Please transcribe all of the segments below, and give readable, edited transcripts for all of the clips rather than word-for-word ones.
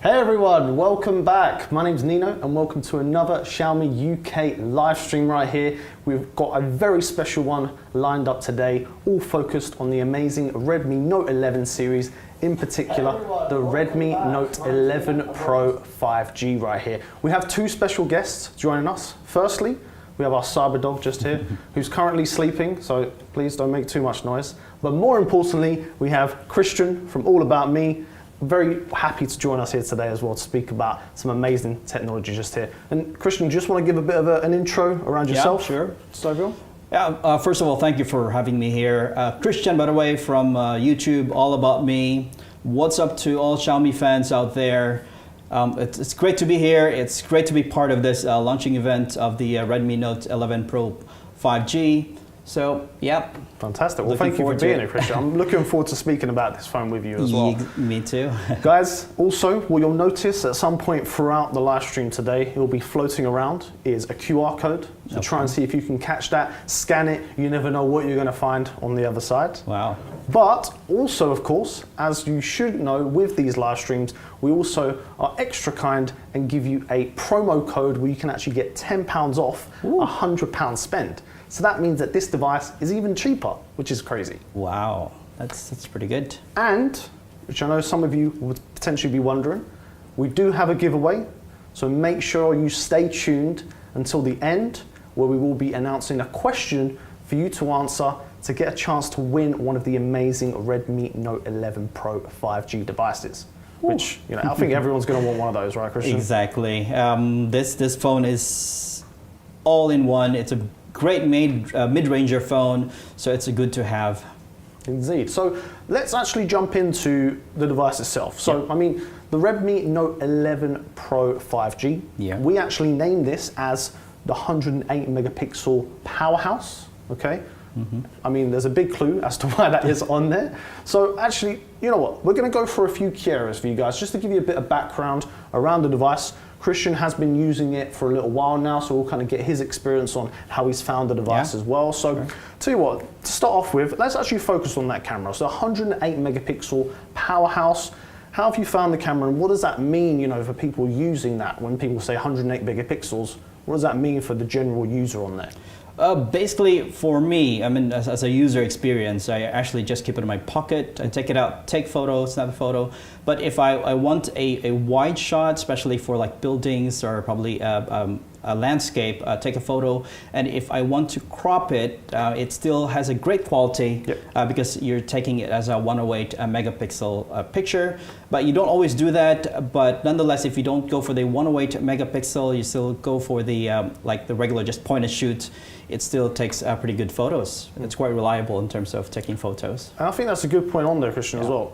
Hey everyone, welcome back. My name's Nino and welcome to another Xiaomi UK live stream right here. We've got a very special one lined up today, all focused on the amazing Redmi Note 11 series, in particular the Redmi Note 11 Pro 5G right here. We have two special guests joining us. Firstly, we have our cyber dog just here, who's currently sleeping, so please don't make too much noise. But more importantly, we have Christian from All About Me. Very happy to join us here today as well to speak about some amazing technology just here. And Christian, you just want to give a bit of an intro around yourself? Yeah, sure. So everyone? Yeah, first of all, thank you for having me here. Christian, by the way, from YouTube, All About Me. What's up to all Xiaomi fans out there? It's great to be here. It's great to be part of this launching event of the Redmi Note 11 Pro 5G. So, yeah. Fantastic. Well, thank you for being here, Christian. I'm looking forward to speaking about this phone with you as well. Me too. Guys, also, what you'll notice at some point throughout the live stream today, it will be floating around, is a QR code. So okay. Try and see if you can catch that, scan it. You never know what you're going to find on the other side. Wow. But also, of course, as you should know with these live streams, we also are extra kind and give you a promo code where you can actually get £10 off a £100 spend. So that means that this device is even cheaper, which is crazy. Wow, that's pretty good. And, which I know some of you would potentially be wondering, we do have a giveaway. So make sure you stay tuned until the end, where we will be announcing a question for you to answer to get a chance to win one of the amazing Redmi Note 11 Pro 5G devices. Which, you know, I think everyone's going to want one of those, right, Christian? Exactly. This phone is all in one. It's a great mid-ranger phone, so it's a good to have. Indeed. So let's actually jump into the device itself. So, I mean, the Redmi Note 11 Pro 5G, we actually named this as the 108 megapixel powerhouse, okay? I mean, there's a big clue as to why that is on there. So actually, you know what? We're going to go for a few key areas for you guys, just to give you a bit of background around the device. Christian has been using it for a little while now, so we'll kind of get his experience on how he's found the device as well. So, tell you what, to start off with, let's actually focus on that camera. So 108 megapixel powerhouse. How have you found the camera, and what does that mean, you know, for people using that? When people say 108 megapixels, what does that mean for the general user on there? Basically, for me, I mean, as a user experience, I actually just keep it in my pocket. I take it out, take photos, snap a photo. But if I want a wide shot, especially for like buildings or probably a landscape, take a photo. And if I want to crop it, it still has a great quality because you're taking it as a 108 megapixel picture. But you don't always do that. But nonetheless, if you don't go for the 108 megapixel, you still go for the like the regular just point and shoot. It still takes pretty good photos. It's quite reliable in terms of taking photos. And I think that's a good point on there, Christian, as well,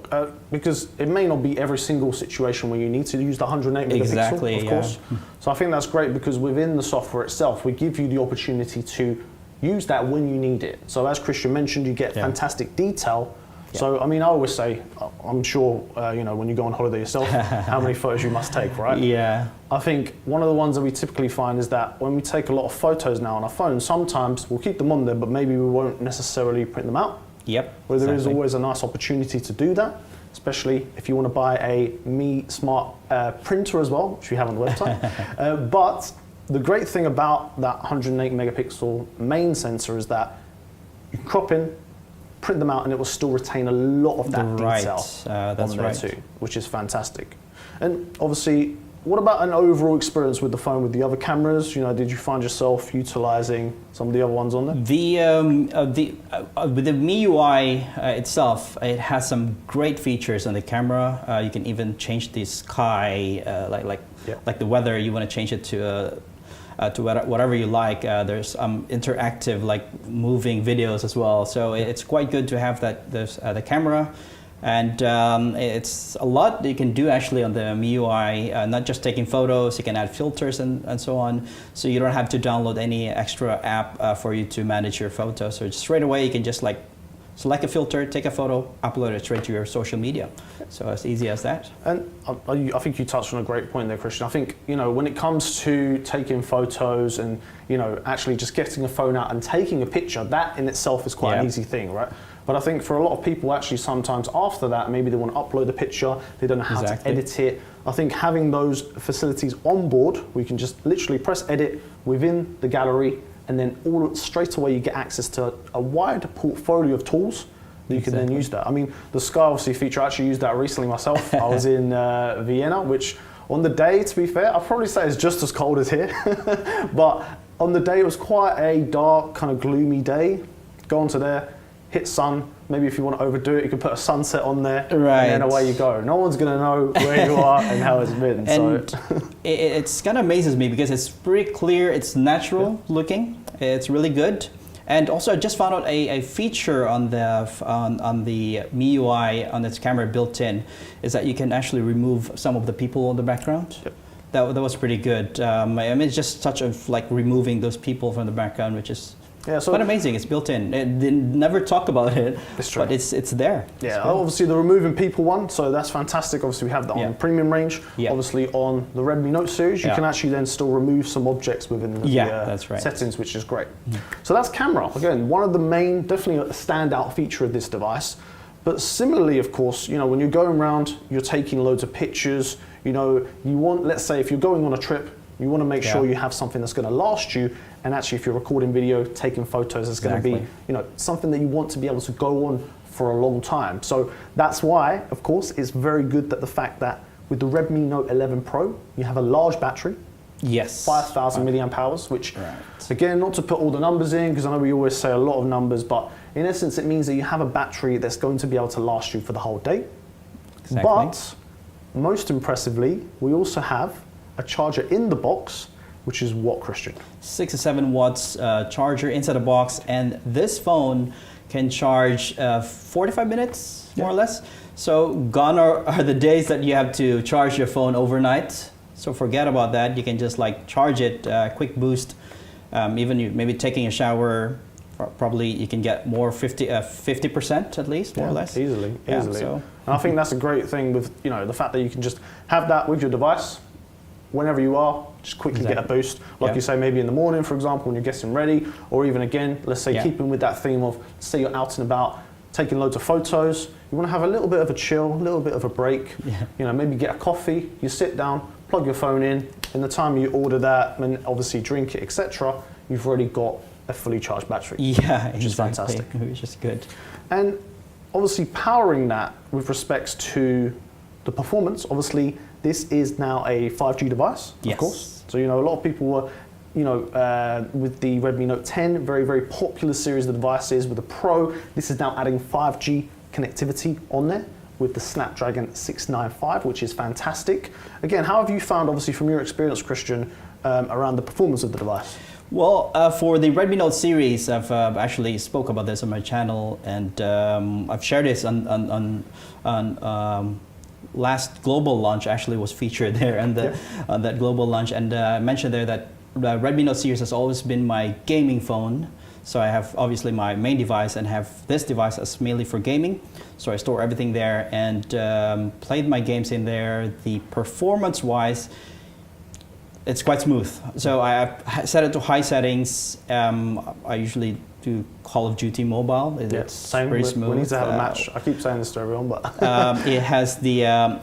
because it may not be every single situation where you need to use the 108 megapixel, of course. So I think that's great because within the software itself, we give you the opportunity to use that when you need it. So as Christian mentioned, you get fantastic detail. So, I mean, I always say, I'm sure, you know, when you go on holiday yourself, how many photos you must take, right? Yeah. I think one of the ones that we typically find is that when we take a lot of photos now on our phone, sometimes we'll keep them on there, but maybe we won't necessarily print them out. Yep. Where there is always a nice opportunity to do that, especially if you want to buy a Mi Smart printer as well, which we have on the website. But the great thing about that 108 megapixel main sensor is that you crop in, print them out, and it will still retain a lot of that detail on there too, which is fantastic. And obviously, what about an overall experience with the phone with the other cameras? You know, did you find yourself utilizing some of the other ones on there? With the MIUI itself, it has some great features on the camera. You can even change the sky, like the weather. You want to change it to whatever you like. There's interactive, like moving videos as well. So it's quite good to have that the camera, and it's a lot that you can do actually on the MIUI. Not just taking photos, you can add filters and so on. So you don't have to download any extra app for you to manage your photos. So straight away you can just like select a filter, take a photo, upload it straight to your social media. So as easy as that. And I think you touched on a great point there, Christian. I think, you know, when it comes to taking photos and, you know, actually just getting a phone out and taking a picture, that in itself is quite an easy thing, right? But I think for a lot of people, actually, sometimes after that, maybe they want to upload the picture, they don't know how to edit it. I think having those facilities on board, we can just literally press edit within the gallery, and then straight away you get access to a wide portfolio of tools that you can then use that. I mean, the Sky obviously feature, I actually used that recently myself. I was in Vienna, which on the day, to be fair, I'd probably say it's just as cold as here. But on the day, it was quite a dark, kind of gloomy day. Go onto there, hit sun. Maybe if you want to overdo it, you can put a sunset on there, right, and then away you go. No one's going to know where you are and how it's been. And so it's kind of amazes me because it's pretty clear, it's natural looking, it's really good. And also, I just found out a feature on the MIUI on its camera built in is that you can actually remove some of the people in the background. Yep. That was pretty good. I mean, it's just touch of like removing those people from the background, which is quite amazing. It's built in. They never talk about it, but it's there. Yeah, obviously the removing people one, so that's fantastic. Obviously we have that on the premium range. Obviously on the Redmi Note series, you can actually then still remove some objects within the settings, which is great. So that's camera. Again, one of the main, definitely a standout feature of this device. But similarly, of course, you know, when you're going around, you're taking loads of pictures. You know, you want, let's say, if you're going on a trip, you want to make sure you have something that's going to last you. And actually, if you're recording video, taking photos, it's going to be, you know, something that you want to be able to go on for a long time. So that's why, of course, it's very good that the fact that with the Redmi Note 11 Pro, you have a large battery. Yes. 5,000 milliamp hours, which, again, not to put all the numbers in, because I know we always say a lot of numbers, but in essence, it means that you have a battery that's going to be able to last you for the whole day. But most impressively, we also have a charger in the box, which is what, Christian? 6 to 7 watts charger inside the box, and this phone can charge 45 minutes, more or less. So gone are the days that you have to charge your phone overnight. So forget about that. You can just like charge it, quick boost. Even you maybe taking a shower, probably you can get more 50% at least, more or less. Easily. So. And I think that's a great thing with, you know, the fact that you can just have that with your device. Whenever you are, just quickly get a boost. Like you say, maybe in the morning, for example, when you're getting ready, or even again, let's say keeping with that theme of, say you're out and about, taking loads of photos, you want to have a little bit of a chill, a little bit of a break, you know, maybe get a coffee, you sit down, plug your phone in the time you order that, and obviously drink it, etc., you've already got a fully charged battery. Yeah, which is fantastic. Which is good. And obviously powering that with respects to the performance, obviously, this is now a 5G device, of course. So, you know, a lot of people were, you know, with the Redmi Note 10, very, very popular series of devices. With the Pro, this is now adding 5G connectivity on there with the Snapdragon 695, which is fantastic. Again, how have you found, obviously, from your experience, Christian, around the performance of the device? Well, for the Redmi Note series, I've actually spoke about this on my channel, and I've shared this on last global launch. Actually was featured there on that global launch, and I mentioned there that the Redmi Note series has always been my gaming phone. So I have obviously my main device and have this device as mainly for gaming. So I store everything there and played my games in there. The performance-wise, it's quite smooth. So I set it to high settings. I usually do Call of Duty Mobile. It's same. pretty smooth. We need to have a match. I keep saying this to everyone, but it has the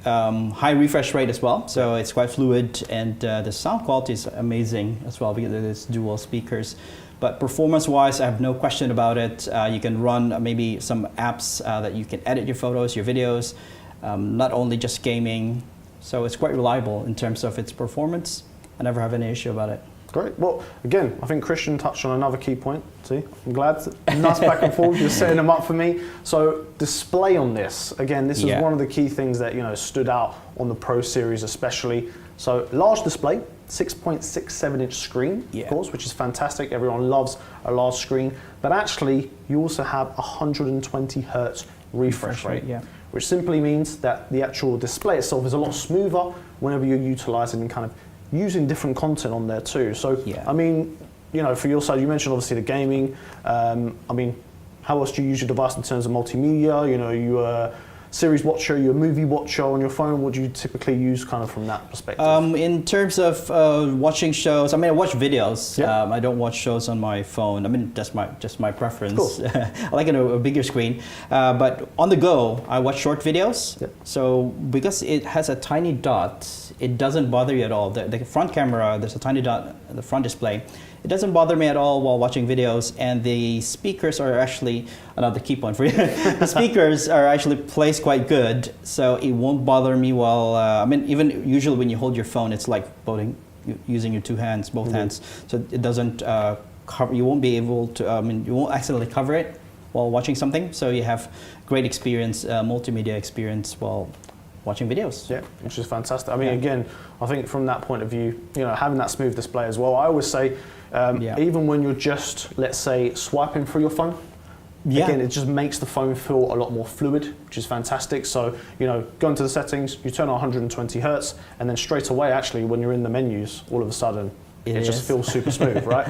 high refresh rate as well, so it's quite fluid, and the sound quality is amazing as well because it is dual speakers. But performance-wise, I have no question about it. You can run maybe some apps that you can edit your photos, your videos, not only just gaming. So it's quite reliable in terms of its performance. I never have any issue about it. Great. Well, again, I think Christian touched on another key point. See, I'm glad. Nice back and forth. You're setting them up for me. So display on this. Again, this is one of the key things that, you know, stood out on the Pro series especially. So large display, 6.67-inch screen, of course, which is fantastic. Everyone loves a large screen. But actually, you also have 120 hertz refresh rate, which simply means that the actual display itself is a lot smoother whenever you're utilizing and kind of using different content on there too. So, I mean, you know, for your side, you mentioned obviously the gaming. I mean, how else do you use your device in terms of multimedia? You know, you series watcher? Are you a movie watcher on your phone? What do you typically use kind of from that perspective? In terms of watching shows, I mean, I watch videos. Yeah. I don't watch shows on my phone. I mean, that's just my preference. I like it on a bigger screen. But on the go, I watch short videos. Yep. So because it has a tiny dot, it doesn't bother you at all. The front camera, there's a tiny dot in the front display. It doesn't bother me at all while watching videos, and the speakers are actually another key point for you. The speakers are actually placed quite good, so it won't bother me while. I mean, even usually when you hold your phone, it's like using your two hands, both hands, so it doesn't cover. You won't be able to. I mean, you won't accidentally cover it while watching something. So you have great experience, multimedia experience while watching videos. Yeah, which is fantastic. I mean, again, I think from that point of view, having that smooth display as well. I always say. Even when you're just, let's say, swiping through your phone, again, it just makes the phone feel a lot more fluid, which is fantastic. So, go into the settings, you turn on 120 hertz, and then straight away, actually, when you're in the menus, all of a sudden, it just feels super smooth, right?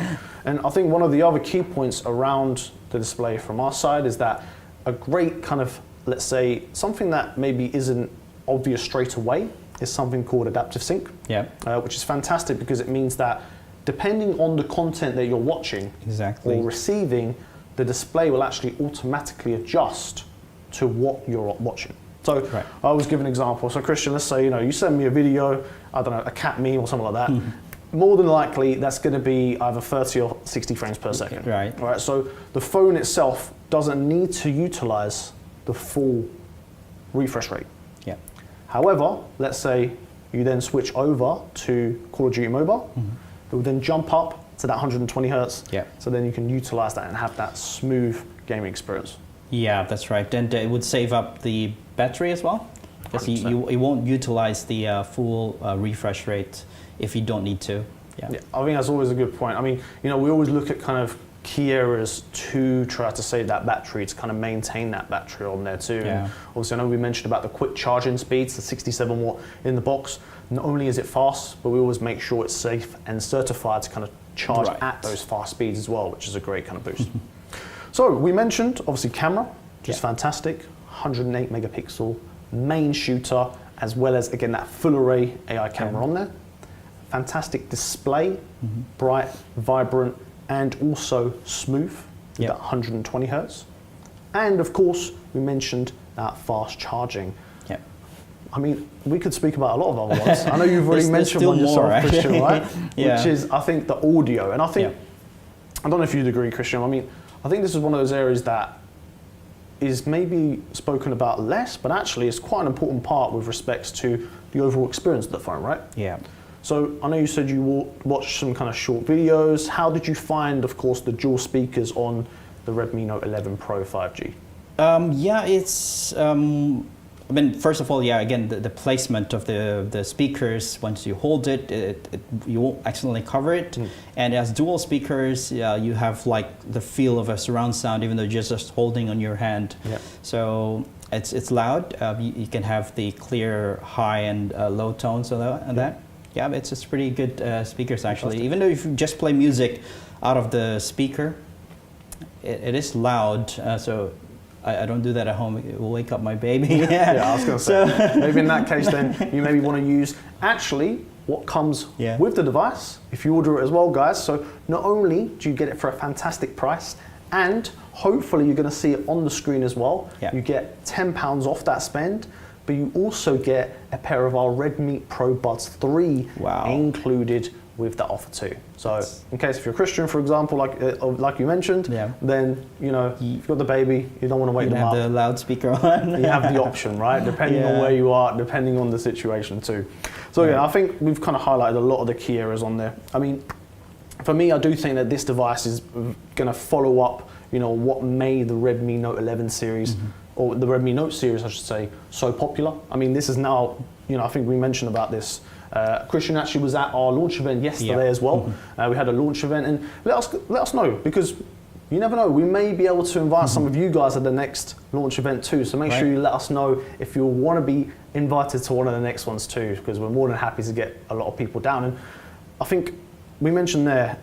And I think one of the other key points around the display from our side is that a great kind of, let's say, something that maybe isn't obvious straight away is something called adaptive sync, which is fantastic because it means that depending on the content that you're watching or receiving, the display will actually automatically adjust to what you're watching. So I always give an example. So Christian, let's say you send me a video, I don't know, a cat meme or something like that. More than likely, that's going to be either 30 or 60 frames per second. Right. So the phone itself doesn't need to utilize the full refresh rate. However, let's say you then switch over to Call of Duty Mobile. It will then jump up to that 120 hertz. So then you can utilize that and have that smooth gaming experience. Yeah, that's right. And it would save up the battery as well. Because you won't utilize the full refresh rate if you don't need to. I think that's always a good point. I mean, we always look at kind of key areas to try to save that battery, to kind of maintain that battery on there too. And obviously, I know we mentioned about the quick charging speeds, the 67 watt in the box. Not only is it fast, but we always make sure it's safe and certified to kind of charge at those fast speeds as well, which is a great kind of boost. So we mentioned obviously camera, which is fantastic, 108 megapixel main shooter, as well as again that full array AI camera on there. Fantastic display, bright, vibrant, and also smooth with that 120 hertz. And of course, we mentioned that fast charging. I mean, we could speak about a lot of other ones. I know you've already mentioned one yourself, Christian, right? Which is, I think, the audio. And I think, I don't know if you'd agree, Christian. I mean, I think this is one of those areas that is maybe spoken about less, but actually it's quite an important part with respects to the overall experience of the phone, right? So I know you said you watched some kind of short videos. How did you find, of course, the dual speakers on the Redmi Note 11 Pro 5G? It's... I mean, first of all, again, the placement of the speakers, once you hold it, you won't accidentally cover it. And as dual speakers, you have like the feel of a surround sound, even though you're just holding on your hand. So it's loud. You can have the clear high and low tones on that. It's just pretty good speakers actually. Even though if you just play music out of the speaker, it is loud. So I don't do that at home. It will wake up my baby. I was going to say, maybe in that case then you maybe want to use actually what comes with the device if you order it as well, guys. So not only do you get it for a fantastic price, and hopefully you're going to see it on the screen as well. You get £10 off that spend, but you also get a pair of our Redmi Pro Buds 3 included with that offer too. So in case if you're a Christian, for example, like you mentioned, then if you've got the baby, you don't want to wake them up. You have the loudspeaker on. You have the option, right? Depending on where you are, depending on the situation too. So I think we've kind of highlighted a lot of the key areas on there. I mean, for me, I do think that this device is going to follow up, what made the Redmi Note 11 series, or the Redmi Note series, I should say, so popular. I mean, this is now, I think we mentioned about this. Christian actually was at our launch event yesterday as well. We had a launch event, and let us know, because you never know, we may be able to invite some of you guys at the next launch event too. So make sure you let us know if you want to be invited to one of the next ones too, because we're more than happy to get a lot of people down. And I think we mentioned there,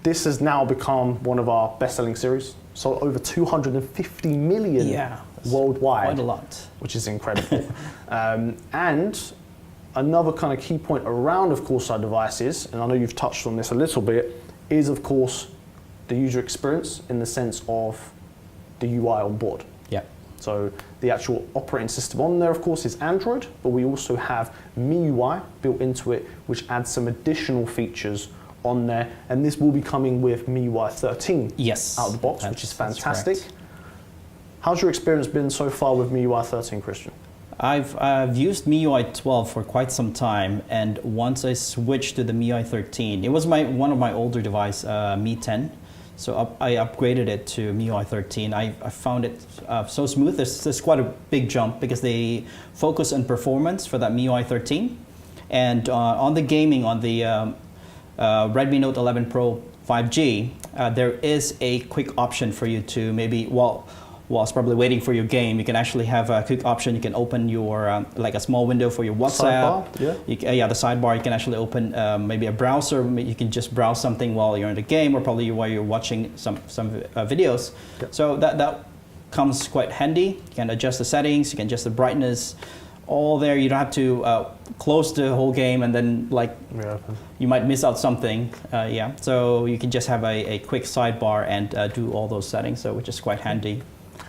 this has now become one of our best-selling series. So over 250 million worldwide. Quite a lot. Which is incredible. And another kind of key point around, of course, our devices, and I know you've touched on this a little bit, is, of course, the user experience in the sense of the UI on board. Yeah. So the actual operating system on there, of course, is Android, but we also have MIUI built into it, which adds some additional features on there. And this will be coming with MIUI 13 out of the box, which is fantastic. How's your experience been so far with MIUI 13, Christian? I've used MIUI 12 for quite some time, and once I switched to the MIUI 13, it was one of my older device, Mi 10. So I upgraded it to MIUI 13. I found it so smooth. There's quite a big jump because they focus on performance for that MIUI 13. And on the gaming, on the Redmi Note 11 Pro 5G, there is a quick option for you to maybe, whilst probably waiting for your game, you can actually have a quick option. You can open your, like a small window for your WhatsApp. Sidebar, yeah, the sidebar. You can actually open maybe a browser. You can just browse something while you're in the game, or probably while you're watching some videos. Yep. So that comes quite handy. You can adjust the settings. You can adjust the brightness. All there. You don't have to close the whole game and then you might miss out something. Yeah. So you can just have a quick sidebar and do all those settings. So which is quite handy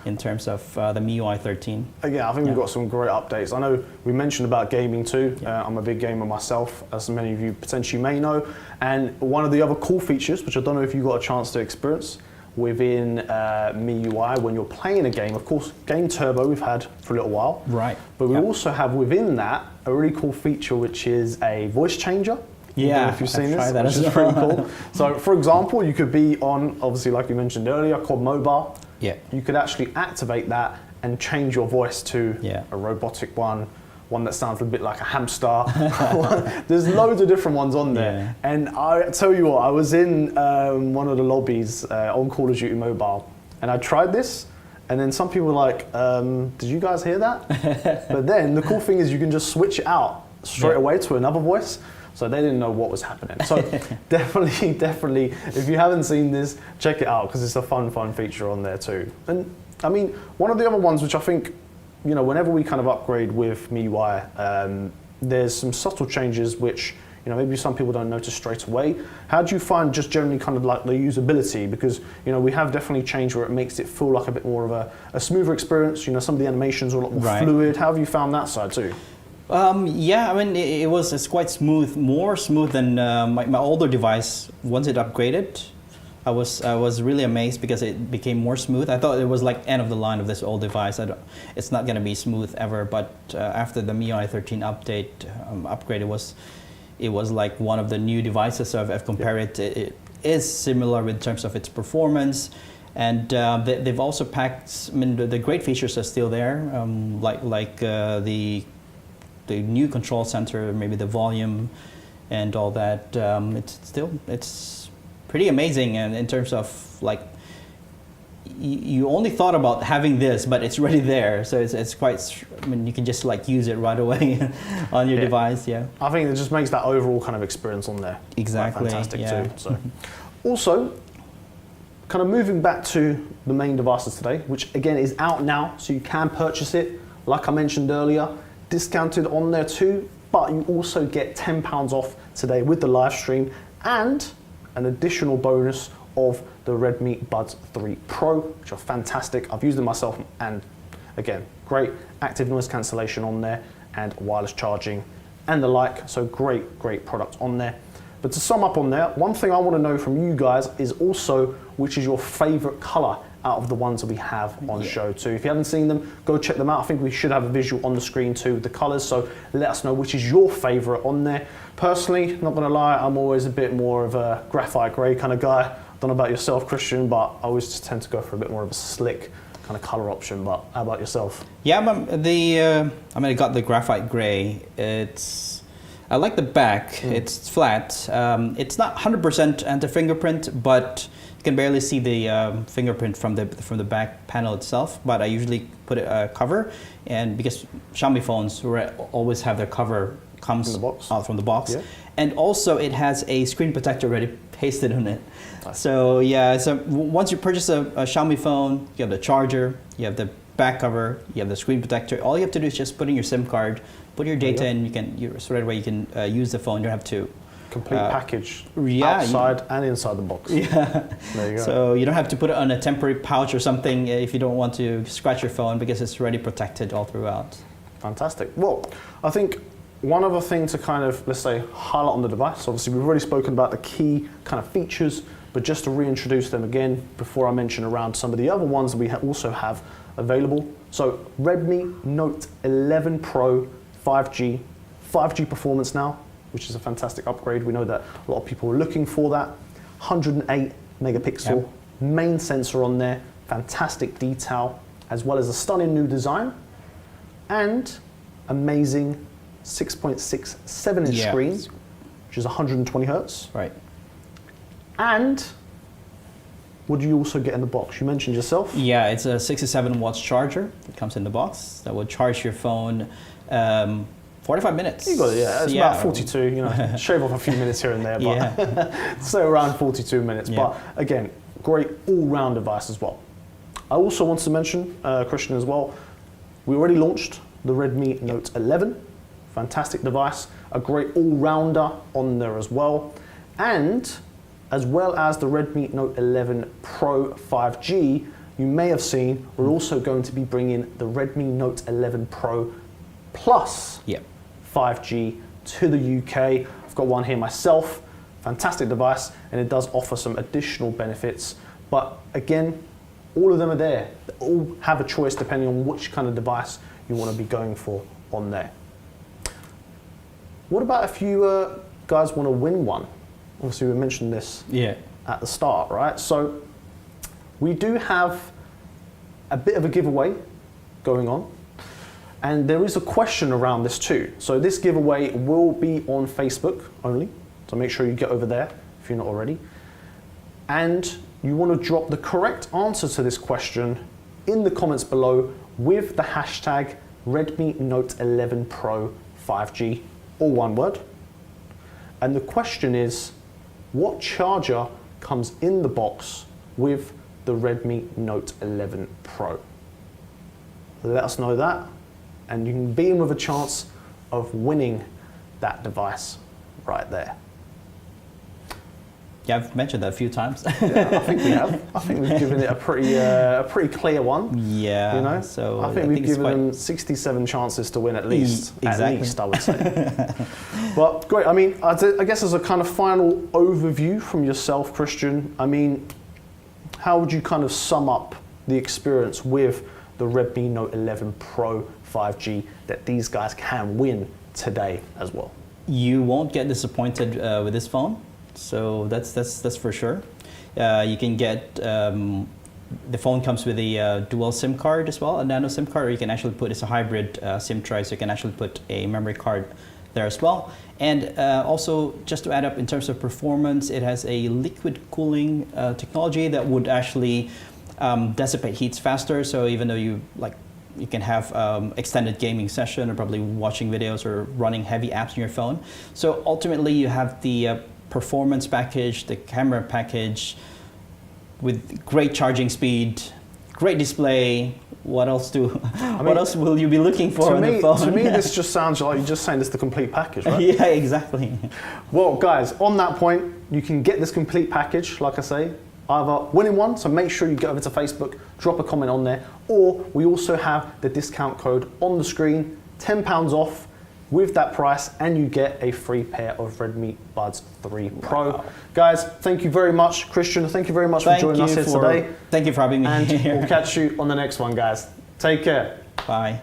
in terms of the MIUI 13. Again, I think we've got some great updates. I know we mentioned about gaming too. I'm a big gamer myself, as many of you potentially may know. And one of the other cool features, which I don't know if you got a chance to experience within MIUI when you're playing a game, of course, Game Turbo we've had for a little while. Right. But we also have within that a really cool feature, which is a voice changer. Yeah, if you've seen this, which is pretty cool. So, for example, you could be on, obviously, like you mentioned earlier, COD Mobile. Yeah. You could actually activate that and change your voice to a robotic one that sounds a bit like a hamster. There's loads of different ones on there. Yeah. And I tell you what, I was in one of the lobbies on Call of Duty Mobile, and I tried this, and then some people were like, did you guys hear that? But then the cool thing is you can just switch it out straight away to another voice. So they didn't know what was happening. So definitely, if you haven't seen this, check it out because it's a fun feature on there too. And I mean, one of the other ones which I think, you know, whenever we kind of upgrade with MIUI, there's some subtle changes which, you know, maybe some people don't notice straight away. How do you find just generally kind of like the usability? Because, you know, we have definitely changed where it makes it feel like a bit more of a smoother experience. You know, some of the animations are a lot more fluid. How have you found that side too? Yeah, I mean, it's quite smooth, more smooth than my older device. Once it upgraded, I was really amazed because it became more smooth. I thought it was like end of the line of this old device. It's not going to be smooth ever. But after the MIUI 13 upgrade, it was like one of the new devices. So I've compared it. It is similar in terms of its performance. And they've also packed, I mean, the great features are still there, like the new control center, maybe the volume and all that. It's pretty amazing, and in terms of like, you only thought about having this, but it's already there. So it's quite, I mean, you can just like use it right away on your device. Yeah. I think it just makes that overall kind of experience on there exactly fantastic too. So, also, kind of moving back to the main devices today, which again is out now, so you can purchase it. Like I mentioned earlier, discounted on there too, but you also get £10 off today with the live stream and an additional bonus of the Redmi Buds 3 Pro, which are fantastic. I've used them myself, and again, great active noise cancellation on there and wireless charging and the like. So great product on there. But to sum up on there, one thing I want to know from you guys is also which is your favorite color out of the ones that we have on show too. If you haven't seen them, go check them out. I think we should have a visual on the screen too with the colors, so let us know which is your favorite on there. Personally, not gonna lie, I'm always a bit more of a graphite gray kind of guy. I don't know about yourself, Christian, but I always just tend to go for a bit more of a slick kind of color option. But how about yourself? Yeah, I got the graphite gray. I like the back. It's flat. It's not 100% anti-fingerprint, but you can barely see the fingerprint from the back panel itself. But I usually put a cover, and because Xiaomi phones always have their cover comes out from the box, and also it has a screen protector already pasted on it. Nice. So yeah, so once you purchase a Xiaomi phone, you have the charger, you have the back cover, you have the screen protector. All you have to do is just put in your SIM card, put your data in, so right away you can use the phone. You don't have to... Complete package, outside and inside the box. Yeah. There you go. So you don't have to put it on a temporary pouch or something if you don't want to scratch your phone, because it's already protected all throughout. Fantastic. Well, I think one other thing to kind of, let's say, highlight on the device, obviously we've already spoken about the key kind of features, but just to reintroduce them again before I mention around some of the other ones that we also have available. So Redmi Note 11 Pro 5G performance now, which is a fantastic upgrade. We know that a lot of people are looking for that. 108 megapixel main sensor on there, fantastic detail, as well as a stunning new design, and amazing 6.67 inch screen, which is 120 hertz. Right. And what do you also get in the box? You mentioned yourself. Yeah, it's a 67 watts charger that comes in the box that will charge your phone 45 minutes. You got it, yeah. It's about 42, you know, shave off a few minutes here and there, but so around 42 minutes. Yeah. But again, great all-round device as well. I also want to mention, Christian, as well, we already launched the Redmi Note 11. Fantastic device, a great all-rounder on there as well. And as well as the Redmi Note 11 Pro 5G, you may have seen we're also going to be bringing the Redmi Note 11 Pro Plus 5G to the UK. I've got one here myself, fantastic device, and it does offer some additional benefits. But again, all of them are there. They all have a choice depending on which kind of device you want to be going for on there. What about if you guys want to win one? Obviously, we mentioned this at the start, right? So we do have a bit of a giveaway going on. And there is a question around this too. So this giveaway will be on Facebook only. So make sure you get over there if you're not already. And you want to drop the correct answer to this question in the comments below with the hashtag Redmi Note 11 Pro 5G, all one word. And the question is, what charger comes in the box with the Redmi Note 11 Pro? Let us know that, and you can be in with a chance of winning that device right there. Yeah, I've mentioned that a few times. Yeah, I think we have. I think we've given it a pretty clear one. Yeah. You know, so I think we've given them 67 chances to win at least. Exactly. At least, I would say. But great. I mean, I guess as a kind of final overview from yourself, Christian, I mean, how would you kind of sum up the experience with the Redmi Note 11 Pro 5G that these guys can win today as well? You won't get disappointed with this phone. So that's for sure. You can get, the phone comes with a dual SIM card as well, a nano SIM card, or you can actually put, it's a hybrid SIM tray, so you can actually put a memory card there as well. And also, just to add up in terms of performance, it has a liquid cooling technology that would actually dissipate heats faster. So even though you can have extended gaming session or probably watching videos or running heavy apps on your phone. So ultimately you have the performance package, the camera package with great charging speed, great display. What else what else will you be looking for on the phone? To me, this just sounds like you're just saying it's the complete package, right? Yeah, exactly. Well, guys, on that point, you can get this complete package, like I say, either winning one, so make sure you get over to Facebook, drop a comment on there, or we also have the discount code on the screen, £10 off with that price, and you get a free pair of Redmi Buds 3 Pro. Wow. Guys, thank you very much. Christian, thank you very much for joining us here today. Thank you for having me and here. We'll catch you on the next one, guys. Take care. Bye.